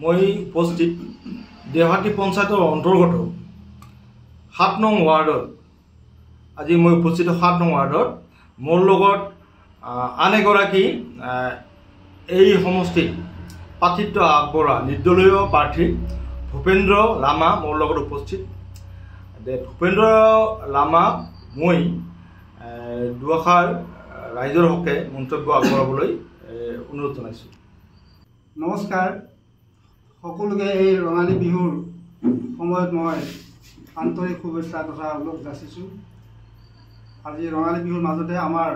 মই উপস্থিত দেওহাটি পঞ্চায়তৰ অন্তৰ্গত ৭ নং ৱাৰ্ডত আজি মই উপস্থিত ৭ নং ৱাৰ্ডত মোৰ লগত আন এগৰাকী এই সমষ্টিত প্ৰাৰ্থিত্ব আগবঢ়া নিৰ্দলীয় প্ৰাৰ্থী ভূপেন্দ্ৰ লামা মোৰ লগত উপস্থিত। ভূপেন্দ্ৰ লামা মই দুআষাৰ ৰাইজৰ হকে মন্তব্য আগবঢ়াবলৈ অনুৰোধ জনাইছোঁ। নমস্কাৰ সকলোকে এই ৰঙালী বিহুৰ সময়ত মই আন্তৰিক শুভেচ্ছা তথা ওলগ যাচিছোঁ। আজি ৰঙালী বিহুৰ মাজতে আমাৰ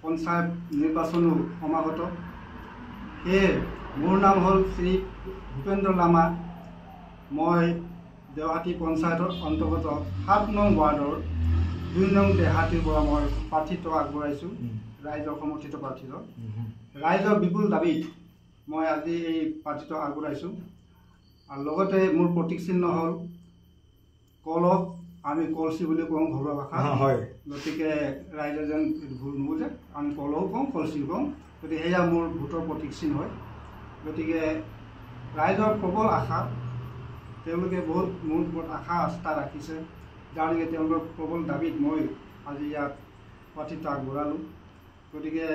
পঞ্চায়ত নিৰ্বাচনো সমাগত। সেয়ে মোৰ নাম হ'ল শ্ৰী ভূপেন্দ্ৰ লামা। মই দেওহাটি পঞ্চায়তৰ অন্তৰ্গত ৭ নং ৱাৰ্ডৰ ২ নং দেহাটিৰ পৰা মই প্ৰাৰ্থিত্ব আগবঢ়াইছোঁ, ৰাইজৰ সমৰ্থিত প্ৰাৰ্থিত্ব। ৰাইজৰ বিপুল দাবীত মই আজি এই প্ৰাৰ্থিত্ব আগবঢ়াইছোঁ। আৰু লগতে মোৰ প্ৰতীক চিহ্ন হ'ল কলহ, আমি কলচি বুলি কওঁ ঘৰুৱা ভাষা। হয়, গতিকে ৰাইজে যেন ভুল নুবুজে, আমি কলহো কওঁ কলচিও কওঁ। গতিকে সেয়া মোৰ ভোটৰ প্ৰতীক চিহ্ন হয়। গতিকে ৰাইজৰ প্ৰবল আশা, তেওঁলোকে বহুত মোৰ ওপৰত আশা আস্থা ৰাখিছে, যাৰ নেকি তেওঁলোকৰ প্ৰবল দাবীত মই আজি ইয়াত প্ৰাৰ্থিত্ব আগবঢ়ালোঁ। গতিকে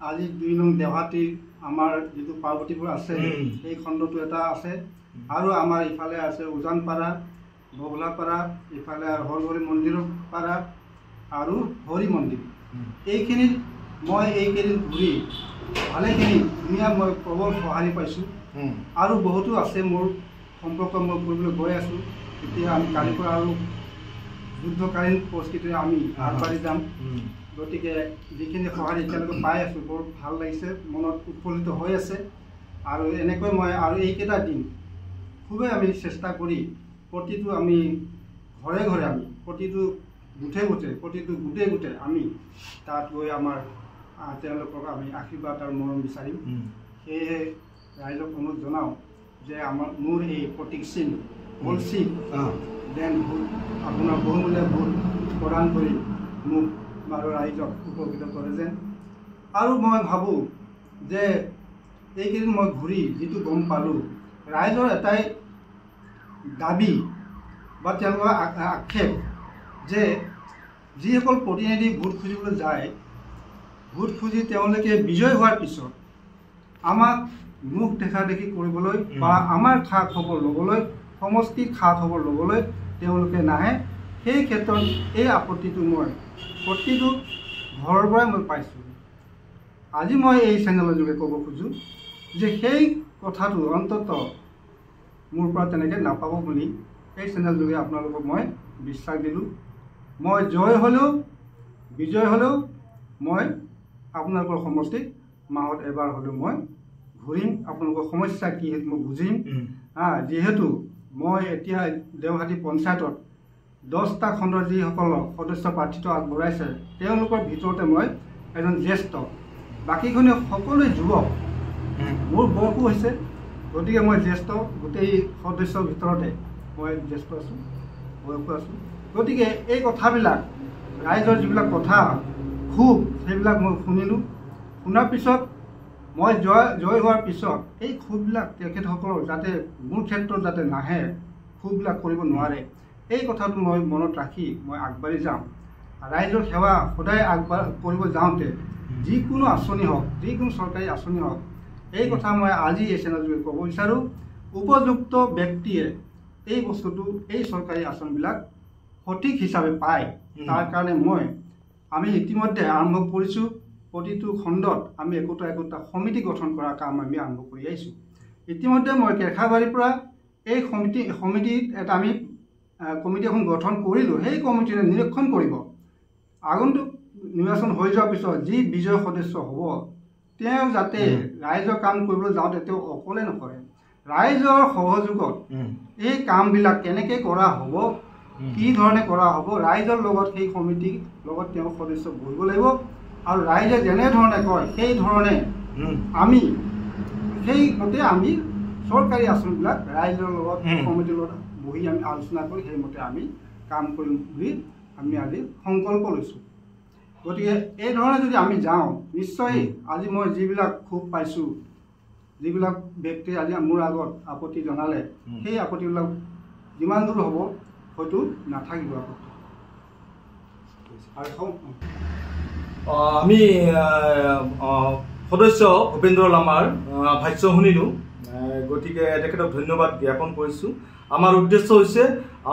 আজি ২ নং দেওহাটীৰ আমাৰ যিটো পাৰ্বতীপুৰ আছে সেই খণ্ডটো এটা আছে, আৰু আমাৰ ইফালে আছে উজানপাৰা, বগলাপাৰা, ইফালে হৰহৰি মন্দিৰৰ পাৰা আৰু হৰি মন্দিৰ। এইখিনিত মই এইকেইদিন ঘূৰি ভালেখিনি ধুনীয়া মই প্ৰবল সঁহাৰি পাইছোঁ, আৰু বহুতো আছে মোৰ সম্পৰ্ক মই কৰিবলৈ গৈ আছোঁ। এতিয়া আমি কালিৰ পৰা আৰু যুদ্ধকালীন পৰিস্থিতিৰে আমি আগবাঢ়ি যাম। গতিকে যিখিনি সঁহাৰি এতিয়ালৈকে পাই আছোঁ বৰ ভাল লাগিছে, মনত উৎফুল্লিত হৈ আছে। আৰু এনেকৈ মই আৰু এইকেইটা দিন খুবেই আমি চেষ্টা কৰি প্ৰতিটো আমি ঘৰে ঘৰে আমি প্ৰতিটো গোটে গোটে আমি তাত গৈ আমাৰ তেওঁলোকক আমি আশীৰ্বাদ আৰু মৰম বিচাৰিম। সেয়েহে ৰাইজক অনুৰোধ জনাওঁ যে মোৰ এই প্ৰতীক চিহ্ন কলচি দেন ভোট, আপোনাৰ বহুমূলীয়া ভোট প্ৰদান কৰি মোক আৰু ৰাইজক উপকৃত কৰে যেন। আৰু মই ভাবোঁ যে এইকেইদিন মই ঘূৰি যিটো গম পালোঁ, ৰাইজৰ এটাই দাবী বা তেওঁলোকৰ আক্ষেপ যে যিসকল প্ৰতিনিধি ভোট খুজিবলৈ যায়, ভোট খুজি তেওঁলোকে বিজয় হোৱাৰ পিছত আমাক মুখ দেখা দেখি কৰিবলৈ বা আমাৰ খা খবৰ ল'বলৈ, সমষ্টিৰ খা খবৰ ল'বলৈ তেওঁলোকে নাহে। সেই ক্ষেত্ৰত এই আপত্তিটো মই প্ৰতিটো ঘৰৰ পৰাই মই পাইছোঁ। আজি মই এই চেনেলৰ যোগে ক'ব খোজোঁ যে সেই কথাটো অন্ততঃ মোৰ পৰা তেনেকৈ নাপাব বুলি এই চেনেল যোগে আপোনালোকক মই বিশ্বাস দিলোঁ। মই জয় হ'লেও বিজয় হ'লেও মই আপোনালোকৰ সমষ্টিত মাহত এবাৰ হ'লেও মই ঘূৰিম, আপোনালোকৰ সমস্যা কি সেইটো মই বুজিম। যিহেতু মই এতিয়া দেওহাটি পঞ্চায়তত 10টা খণ্ডৰ যিসকল সদস্য প্ৰাৰ্থিত্ব আগবঢ়াইছে তেওঁলোকৰ ভিতৰতে মই এজন জ্যেষ্ঠ, বাকীখিনি সকলোৱে যুৱক। মোৰ বয়সো হৈছে, গতিকে মই জ্যেষ্ঠ, গোটেই সদস্যৰ ভিতৰতে মই জ্যেষ্ঠ আছোঁ, বয়সো আছোঁ। গতিকে এই কথাবিলাক ৰাইজৰ যিবিলাক কথা ক্ষোভ সেইবিলাক মই শুনিলোঁ। শুনাৰ পিছত মই জয় হোৱাৰ পিছত এই ক্ষোভবিলাক তেখেতসকলৰ যাতে মোৰ ক্ষেত্ৰত যাতে নাহে, ক্ষোভবিলাক কৰিব নোৱাৰে, এই কথাটো মই মনত ৰাখি মই আগবাঢ়ি যাম। ৰাইজৰ সেৱা সদায় কৰিব যাওঁতে যিকোনো আঁচনি হওক, যিকোনো চৰকাৰী আঁচনি হওক, এই কথা মই আজি এই চেনেলযোগে ক'ব বিচাৰোঁ। উপযুক্ত ব্যক্তিয়ে এই বস্তুটো, এই চৰকাৰী আঁচনিবিলাক সঠিক হিচাপে পায়, তাৰ কাৰণে আমি ইতিমধ্যে আৰম্ভ কৰিছোঁ। প্ৰতিটো খণ্ডত আমি একোটা সমিতি গঠন কৰাৰ কাম আমি আৰম্ভ কৰি আহিছোঁ। ইতিমধ্যে মই কেৰেখাবাৰীৰ পৰা এই সমিতিত এটা আমি কমিটি এখন গঠন কৰিলোঁ। সেই কমিটিয়ে নিৰীক্ষণ কৰিব, আগন্তুক নিৰ্বাচন হৈ যোৱাৰ পিছত যি বিজয় সদস্য হ'ব তেওঁ যাতে ৰাইজৰ কাম কৰিবলৈ যাওঁতে তেওঁ অকলে নকৰে, ৰাইজৰ সহযোগত এই কামবিলাক কেনেকৈ কৰা হ'ব, কি ধৰণে কৰা হ'ব, ৰাইজৰ লগত সেই সমিতিৰ লগত তেওঁ সদস্য বহিব লাগিব। আৰু ৰাইজে যেনেধৰণে কয় সেই ধৰণে সেইমতে আমি চৰকাৰী আঁচনিবিলাক ৰাইজৰ লগত সমিতিৰ লগত বহি আমি আলোচনা কৰি সেইমতে আমি কাম কৰিম বুলি আমি আজি সংকল্প লৈছোঁ। গতিকে এই ধৰণে যদি আমি যাওঁ, নিশ্চয় আজি মই যিবিলাক ক্ষোভ পাইছোঁ যিবিলাক ব্যক্তি আজি মোৰ আগত আপত্তি জনালে সেই আপত্তিবিলাক যিমান দূৰ হ'ব হয়তো নাথাকিব আপত্তি। আৰু আমি সদস্য ভূপেন্দ্ৰ লামাৰ ভাষ্য শুনিলোঁ, গতিকে তেখেতক ধন্যবাদ জ্ঞাপন কৰিছোঁ। আমাৰ উদ্দেশ্য হৈছে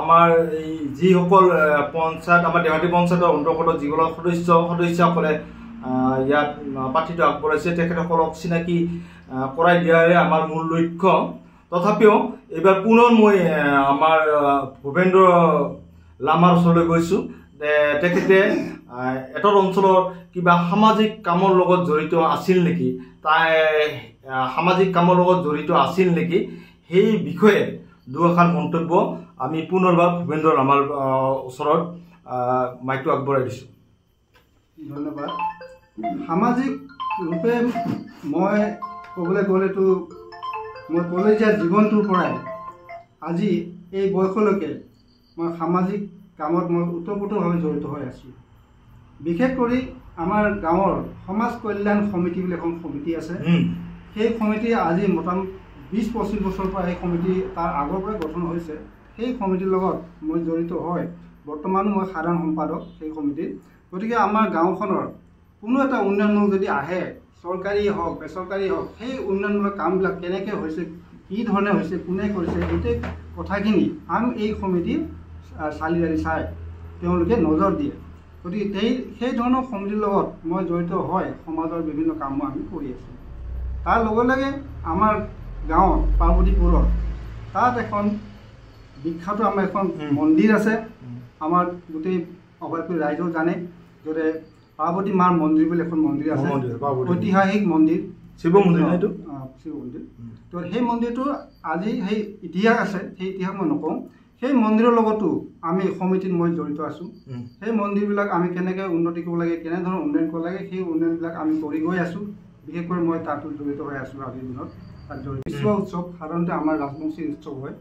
আমাৰ এই যিসকল পঞ্চায়ত, আমাৰ দেহাটী পঞ্চায়তৰ অন্তৰ্গত যিবিলাক সদস্যসকলে ইয়াত প্ৰাৰ্থীটো আগবঢ়াইছে তেখেতসকলক চিনাকি কৰাই দিয়াৰে আমাৰ মূল লক্ষ্য। তথাপিও এইবাৰ পুনৰ মই আমাৰ ভূপেন্দ্ৰ লামাৰ ওচৰলৈ গৈছোঁ। তেখেতে এটৰ অঞ্চলৰ কিবা সামাজিক কামৰ লগত জড়িত আছিল নেকি, সামাজিক কামৰ লগত জড়িত আছিল নেকি, সেই বিষয়ে দুআষাৰ মন্তব্য আমি পুনৰবাৰ ভূপেন্দ্ৰ লামাৰ ওচৰত মাইকটো আগবঢ়াই দিছোঁ। ধন্যবাদ। সামাজিক ৰূপে মই ক'বলৈ গ'লেতো মই কলেজীয়া জীৱনটোৰ পৰাই আজি এই বয়সলৈকে মই সামাজিক কামত মই ওতঃপ্ৰোতভাৱে জড়িত হৈ আছোঁ। বিশেষ কৰি আমাৰ গাঁৱৰ সমাজ কল্যাণ সমিতি বুলি এখন সমিতি আছে। সেই সমিতি আজি মোটামুটি 20-25 বছৰৰ পৰা এই সমিতি তাৰ আগৰ পৰাই গঠন হৈছে। সেই সমিতিৰ লগত মই জড়িত হয়, বৰ্তমান মই সাধাৰণ সম্পাদক সেই সমিতিৰ। গতিকে আমাৰ গাঁওখনৰ কোনো এটা উন্নয়নমূলক যদি আহে, চৰকাৰী হওক বেচৰকাৰী হওক, সেই উন্নয়নমূলক কামবিলাক কেনেকৈ হৈছে, কি ধৰণে হৈছে, কোনে কৰিছে, গোটেই কথাখিনি আমি এই সমিতি চালি জাৰি চাই তেওঁলোকে নজৰ দিয়ে। গতিকে সেই ধৰণৰ সমিতিৰ লগত মই জড়িত হয় সমাজৰ বিভিন্ন কামো আমি কৰি আছোঁ। তাৰ লগে লগে আমাৰ গাঁৱত পাৰ্বতীপুৰত তাত এখন বিখ্যাত আমাৰ এখন মন্দিৰ আছে। আমাৰ গোটেই অভয়পুৰ ৰাইজেও জানে, য'তে পাৰ্বতী মাৰ মন্দিৰ বুলি এখন মন্দিৰ আছে, ঐতিহাসিক মন্দিৰ, শিৱ মন্দিৰ। শিৱ মন্দিৰ। তো সেই মন্দিৰটো আজি সেই ইতিহাস আছে, সেই ইতিহাস মই নকওঁ। সেই মন্দিৰৰ লগতো আমি সমিতিত মই জড়িত আছোঁ। সেই মন্দিৰবিলাক আমি কেনেকৈ উন্নতি কৰিব লাগে, কেনেধৰণৰ উন্নয়ন কৰিব লাগে, সেই উন্নয়নবিলাক আমি কৰি গৈ আছোঁ। বিশেষকৈ মই তাতো জড়িত হৈ আছোঁ আজিৰ দিনত। তাত বিশ্বৱা উৎসৱ সাধাৰণতে আমাৰ ৰাজবংশী উৎসৱ হয়।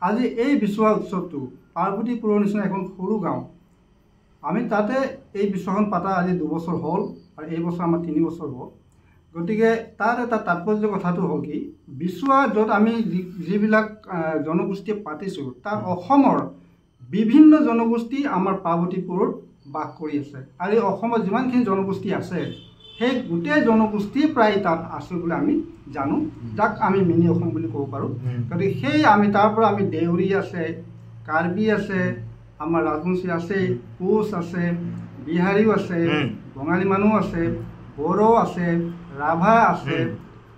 আজি এই বিশ্বৱা উৎসৱটো পাৰ্বতীপুৰৰ নিচিনা এখন সৰু গাঁও, আমি তাতে এই বিশ্বখন পাতা আজি 2 বছৰ হ'ল আৰু এই বছৰ আমাৰ 3 বছৰ হ'ল। গতিকে তাত এটা তাৎপৰ্য কথাটো হ'ল কি, বিশ্বৱা য'ত আমি যিবিলাক জনগোষ্ঠীয়ে পাতিছোঁ, তাত অসমৰ বিভিন্ন জনগোষ্ঠী আমাৰ পাৰ্বতীপুৰত বাস কৰি আছে। আৰু এই অসমত যিমানখিনি জনগোষ্ঠী আছে সেই গোটেই জনগোষ্ঠী প্ৰায় তাত আছে বুলি আমি জানো, যাক আমি মিনি অসম বুলি ক'ব পাৰোঁ। গতিকে সেই আমি তাৰ পৰা আমি দেউৰী আছে, কাৰ্বি আছে, আমাৰ ৰাজবংশী আছে, কোচ আছে, বিহাৰীও আছে, বঙালী মানুহ আছে, বড়ো আছে, ৰাভা আছে।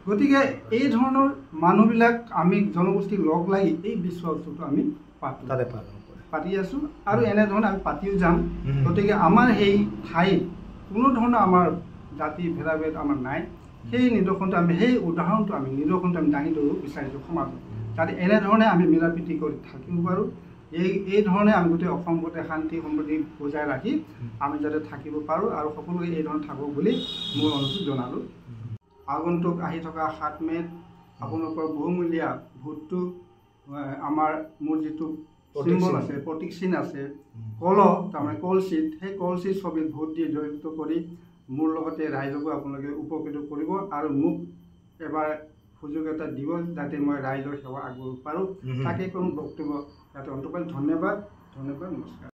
গতিকে এই ধৰণৰ মানুহবিলাক আমি জনগোষ্ঠী লগ লাগি এই বিশ্বৱা উৎসৱটো আমি পাতি আছোঁ আৰু এনেধৰণে আমি পাতিও যাম। গতিকে আমাৰ সেই ঠাইত কোনো ধৰণৰ আমাৰ জাতি ভেদাভেদ আমাৰ নাই। সেই নিদৰ্শনটো আমি, সেই উদাহৰণটো আমি নিদৰ্শনটো আমি দাঙি ধৰিব বিচাৰিছোঁ সমাজত, যাতে এনেধৰণে আমি মিলা প্ৰীতি কৰি থাকিব পাৰোঁ। এই ধৰণে আমি গোটেই অসম গোটেই শান্তি সম্প্ৰীতি বজাই ৰাখি আমি যাতে থাকিব পাৰোঁ আৰু সকলোৱে এই ধৰণে থাকক বুলি মোৰ অনুৰোধ জনালোঁ। আগন্তুক আহি থকা 7 মে'ত আপোনালোকৰ বহুমূলীয়া ভোটটো আমাৰ মোৰ যিটো চিম্বল আছে, প্ৰতীক চিন আছে, কলহ, তাৰমানে কলচিত, সেই কলচিত ছবিত ভোট দি জড়িত কৰি মোৰ লগতে ৰাইজকো আপোনালোকে উপকৃত কৰিব আৰু মোক এবাৰ সুযোগ এটা দিব যাতে মই ৰাইজৰ সেৱা আগবঢ়াব পাৰোঁ। তাকে কোনো বক্তব্য ইয়াতে অন্তত ধন্যবাদ, নমস্কাৰ।